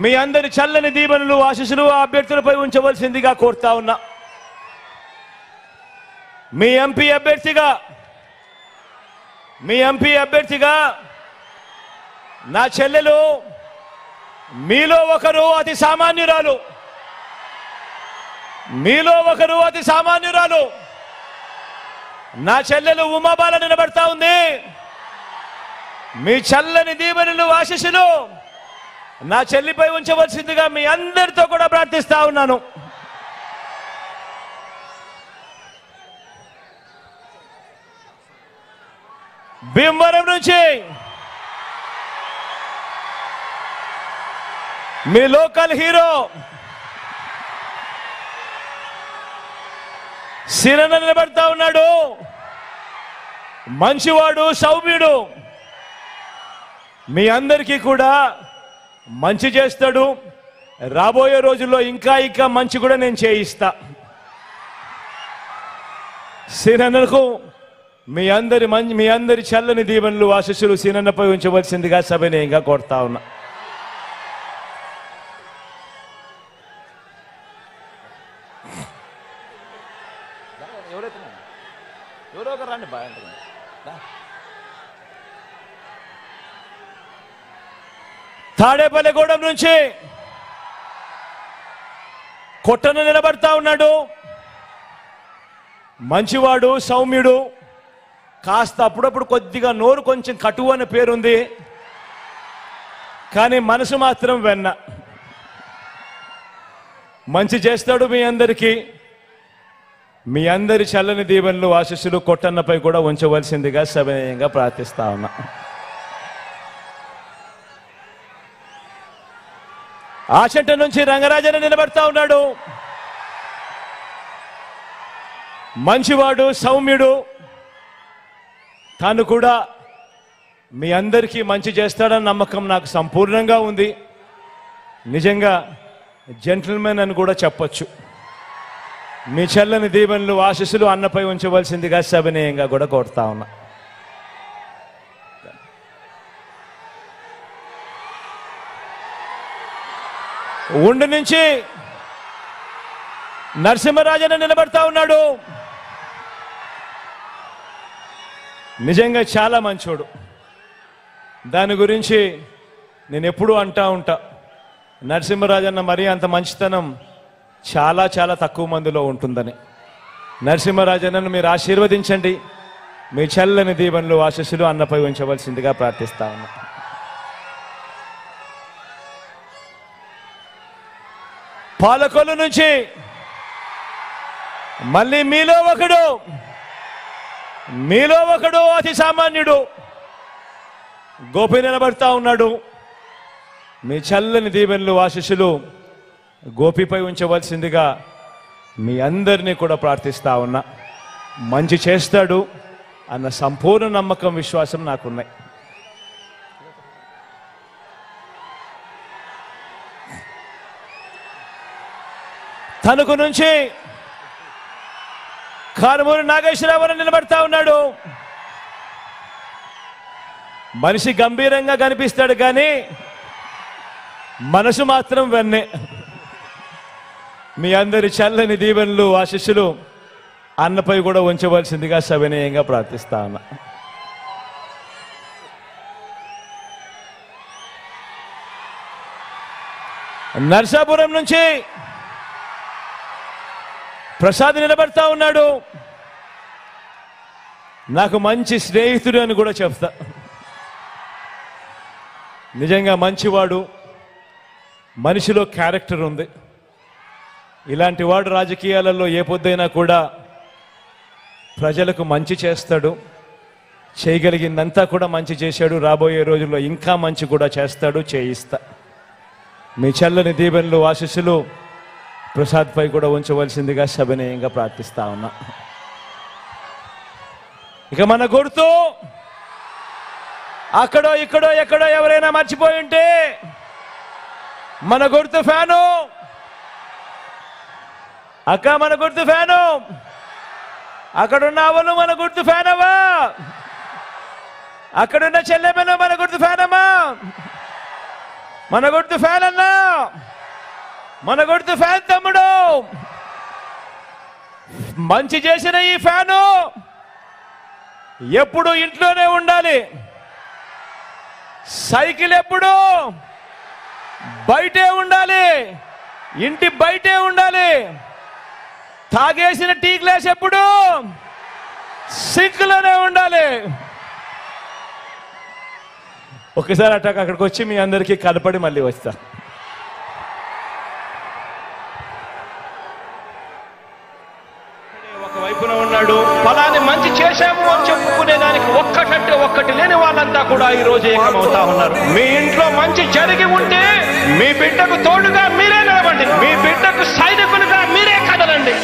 మీ అందరి చల్లని దీవెనలు ఆశీస్సులు ఆ అభ్యర్థులపై ఉంచవలసిందిగా కోరుతా ఉన్నా. మీ ఎంపీ అభ్యర్థిగా నా చెల్లెలు మీలో ఒకరు అతి సామాన్యురాలు నా చెల్లెలు ఉమాబాల నిలబడతా ఉంది. మీ చల్లని దీవెనలు ఆశీస్సులు నా చెల్లిపై ఉంచవలసిందిగా మీ అందరితో కూడా ప్రార్థిస్తా ఉన్నాను. భీమవరం నుంచి మీ లోకల్ హీరో సిరన నిలబడతా ఉన్నాడు. మంచివాడు, సౌమ్యుడు, మీ అందరికీ కూడా మంచి చేస్తాడు. రాబోయే రోజుల్లో ఇంకా మంచి కూడా నేను చేయిస్తా. సీనన్నకు మీ అందరి చల్లని దీవెనలు ఆశీస్సులు సీనన్నపై ఉంచవలసిందిగా సవినయంగా కోరుతా ఉన్నా. తాడేపల్లిగూడెం నుంచి కొట్టన నిలబడతా ఉన్నాడు. మంచివాడు, సౌమ్యుడు, కాస్త అప్పుడప్పుడు కొద్దిగా నోరు కొంచెం కటువు అనే పేరుంది, కానీ మనసు మాత్రం వెన్న. మంచి చేస్తాడు. మీ అందరి చల్లని దీవెనలు ఆశీస్సులు కొట్టన్నపై కూడా ఉంచవలసిందిగా సవినయంగా ప్రార్థిస్తా ఉన్నా. ఆచంట నుంచి రంగరాజన్ నిలబడతా ఉన్నాడు. మంచివాడు, సౌమ్యుడు, తాను కూడా మీ అందరికీ మంచి చేస్తాడన్న నమ్మకం నాకు సంపూర్ణంగా ఉంది. నిజంగా జెంటిల్మెన్ అని కూడా చెప్పొచ్చు. మీ చల్లని దీవెనలు ఆశీస్సులు అన్నపై ఉంచవలసిందిగా సవినయంగా కూడా కోరుతా ఉన్నా. ఉండి నుంచి నరసింహరాజన్ నిలబడతా ఉన్నాడు. నిజంగా చాలా మంచోడు. దాని గురించి నేను ఎప్పుడూ అంటా ఉంటా, నరసింహరాజన్న మరీ అంత మంచితనం చాలా తక్కువ మందిలో ఉంటుందని. నరసింహరాజన్నను మీరు ఆశీర్వదించండి. మీ చల్లని దీవెనలు ఆశీస్సులు అన్నపై ఉంచవలసిందిగా ప్రార్థిస్తా ఉన్నా. పాలకొల్లు నుంచి మళ్ళీ మీలో ఒకడు అతి సామాన్యుడు గోపి నిలబడతా ఉన్నాడు. మీ చల్లని దీవెనలు ఆశీస్సులు గోపిపై ఉంచవలసిందిగా మీ అందరినీ కూడా ప్రార్థిస్తా ఉన్నా. మంచి చేస్తాడు అన్న సంపూర్ణ నమ్మకం, విశ్వాసం నాకున్నాయి. తణుకు నుంచి కారుమూరి నాగేశ్వరరావు నిలబడతా ఉన్నాడు. మనిషి గంభీరంగా కనిపిస్తాడు, కానీ మనసు మాత్రం వెన్నే. మీ అందరి చల్లని దీవెనలు ఆశీస్సులు అన్నపై కూడా ఉంచవలసిందిగా సవినయంగా ప్రార్థిస్తా ఉన్నా. నర్సాపురం నుంచి ప్రసాద్ నిలబడతా ఉన్నాడు. నాకు మంచి స్నేహితుడు అని కూడా చెప్తా. నిజంగా మంచివాడు, మనిషిలో క్యారెక్టర్ ఉంది. ఇలాంటి వాడు రాజకీయాలలో ఏ పొద్దైనా కూడా ప్రజలకు మంచి చేస్తాడు. చేయగలిగిందంతా కూడా మంచి చేశాడు. రాబోయే రోజుల్లో ఇంకా మంచి కూడా చేస్తాడు, చేయిస్తా. మీ చల్లని దీవెనలు ఆశీస్సులు ప్రసాద్ పై కూడా ఉంచవలసిందిగా సవినయంగా ప్రార్థిస్తా ఉన్నా. ఇక మన గుర్తు అక్కడో ఇక్కడో ఎక్కడో ఎవరైనా మర్చిపోయి ఉంటే మన గుర్తు ఫ్యాను. అక్క, మన గుర్తు ఫ్యాను. అక్కడున్న అవలు మన గుర్తు ఫ్యాన్ అవ్వా. అక్కడున్న చెల్లెమ్మలు మన గుర్తు ఫ్యాన్ అమ్మా. మన గుర్తు ఫ్యాన్ అన్నా, మన గుర్తు ఫ్యాన్ తమ్ముడు. మంచి చేసిన ఈ ఫ్యాను ఎప్పుడు ఇంట్లోనే ఉండాలి. సైకిల్ ఎప్పుడు బయటే ఉండాలి, ఇంటి బయటే ఉండాలి. తాగేసిన టీ గ్లాస్ ఎప్పుడు సింక్లోనే ఉండాలి. ఒకసారి అక్కడికి వచ్చి మీ అందరికీ కనపడి మళ్ళీ వస్తా. ఒకవైపున ఉన్నాడు, ఫలాన్ని మంచి చేశాము అని చెప్పుకునే దానికి ఒక్కటంటే ఒక్కటి లేని వాళ్ళంతా కూడా ఈ రోజు ఏకమవుతా ఉన్నారు. మీ ఇంట్లో మంచి జరిగి ఉంటే మీ బిడ్డకు తోడుగా మీరే నిలబండి, మీ బిడ్డకు సైనికులుగా మీరే కదలండి.